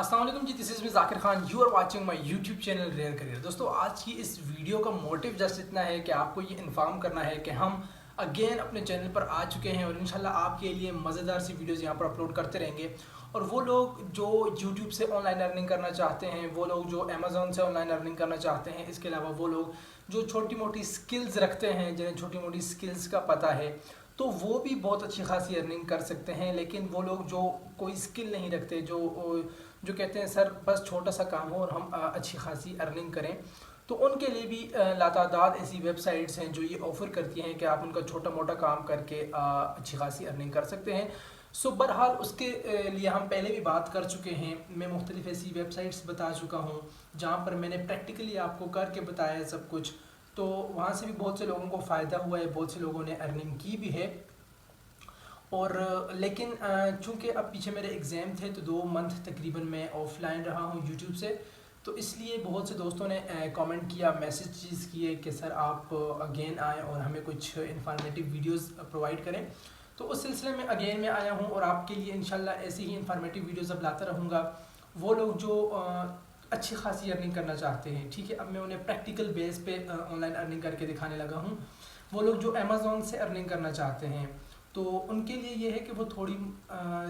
अस्सलाम वालेकुम जी, this is me Zakir Khan. You are watching my YouTube channel rare career. दोस्तों, आज की इस वीडियो का मोटिव जस्ट इतना है कि आपको ये इन्फॉर्म करना है कि हम अगेन अपने चैनल पर आ चुके हैं और इंशाल्लाह आपके लिए मज़ेदार सी वीडियोज़ यहाँ पर अपलोड करते रहेंगे। और वो लोग जो यूट्यूब से ऑनलाइन अर्निंग करना चाहते हैं, वो लोग जो अमेज़ॉन से ऑनलाइन अर्निंग करना चाहते हैं, इसके अलावा वो लोग जो छोटी मोटी स्किल्स रखते हैं, जिन्हें छोटी मोटी स्किल्स का पता है, तो वो भी बहुत अच्छी खासी अर्निंग कर सकते हैं। लेकिन वो लोग जो कोई स्किल नहीं रखते, जो कहते हैं सर बस छोटा सा काम हो और हम अच्छी खासी अर्निंग करें, तो उनके लिए भी लातादाद ऐसी वेबसाइट्स हैं जो ये ऑफ़र करती हैं कि आप उनका छोटा मोटा काम करके अच्छी खासी अर्निंग कर सकते हैं। सो बहरहाल उसके लिए हम पहले भी बात कर चुके हैं। मैं मुख्तलिफ ऐसी वेबसाइट्स बता चुका हूँ जहाँ पर मैंने प्रैक्टिकली आपको करके बताया है सब कुछ। तो वहाँ से भी बहुत से लोगों को फ़ायदा हुआ है, बहुत से लोगों ने अर्निंग की भी है। और लेकिन चूँकि अब पीछे मेरे एग्ज़ाम थे तो 2 मंथ तकरीबन मैं ऑफ़लाइन रहा हूँ यूट्यूब से, तो इसलिए बहुत से दोस्तों ने कमेंट किया, मैसेजेस किए कि सर आप अगेन आएँ और हमें कुछ इन्फॉर्मेटिव वीडियोस प्रोवाइड करें। तो उस सिलसिले में अगेन मैं आया हूँ और आपके लिए इंशाल्लाह ऐसी ही इन्फॉर्मेटिव वीडियोस अब लाता रहूँगा। वो लोग जो अच्छी खासी अर्निंग करना चाहते हैं, ठीक है, अब मैं उन्हें प्रैक्टिकल बेस पे ऑनलाइन अर्निंग करके दिखाने लगा हूँ। वो लोग जो अमेज़ॉन से अर्निंग करना चाहते हैं, तो उनके लिए ये है कि वो थोड़ी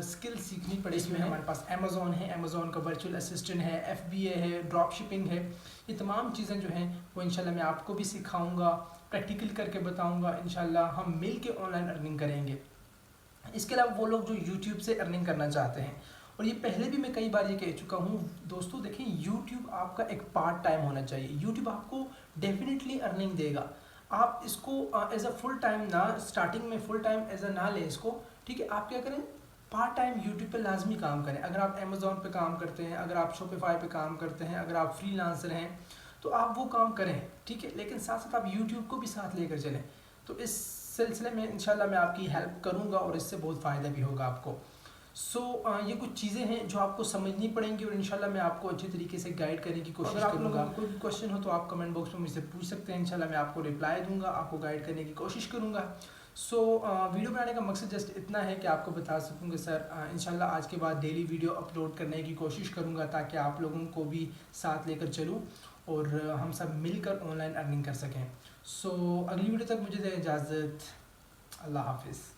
स्किल सीखनी पड़ेगी। इसमें हमारे पास अमेज़ॉन है, अमेज़ॉन का वर्चुअल असिस्टेंट है, FBA है, ड्रॉप शिपिंग है। ये तमाम चीज़ें जो हैं वो इंशाल्लाह मैं आपको भी सिखाऊंगा, प्रैक्टिकल करके बताऊंगा। इंशाल्लाह हम मिल के ऑनलाइन अर्निंग करेंगे। इसके अलावा वो लोग जो यूट्यूब से अर्निंग करना चाहते हैं, और ये पहले भी मैं कई बार ये कह चुका हूँ दोस्तों, देखें यूट्यूब आपका एक पार्ट टाइम होना चाहिए। यूट्यूब आपको डेफिनेटली अर्निंग देगा। आप इसको एज अ फुल टाइम ना, स्टार्टिंग में फुल टाइम एज अ ना लें इसको, ठीक है। आप क्या करें, पार्ट टाइम यूट्यूब पे लाजमी काम करें। अगर आप अमेज़ॉन पे काम करते हैं, अगर आप शॉपिफाई पे काम करते हैं, अगर आप फ्रीलांसर हैं, तो आप वो काम करें, ठीक है। लेकिन साथ साथ आप यूट्यूब को भी साथ लेकर चलें। तो इस सिलसिले में इंशाल्लाह मैं आपकी हेल्प करूँगा और इससे बहुत फ़ायदा भी होगा आपको। ये कुछ चीज़ें हैं जो आपको समझनी पड़ेंगी और इंशाल्लाह मैं आपको अच्छे तरीके से गाइड करने की कोशिश करूँगा। कोई भी क्वेश्चन हो तो आप कमेंट बॉक्स में मुझसे पूछ सकते हैं, इंशाल्लाह मैं आपको रिप्लाई दूंगा, आपको गाइड करने की कोशिश करूँगा। वीडियो बनाने का मकसद जस्ट इतना है कि आपको बता सकूँ कि सर इंशाल्लाह आज के बाद डेली वीडियो अपलोड करने की कोशिश करूँगा, ताकि आप लोगों को भी साथ लेकर चलूँ और हम सब मिलकर ऑनलाइन अर्निंग कर सकें। अगली वीडियो तक मुझे दें इजाज़त। अल्लाह हाफिज़।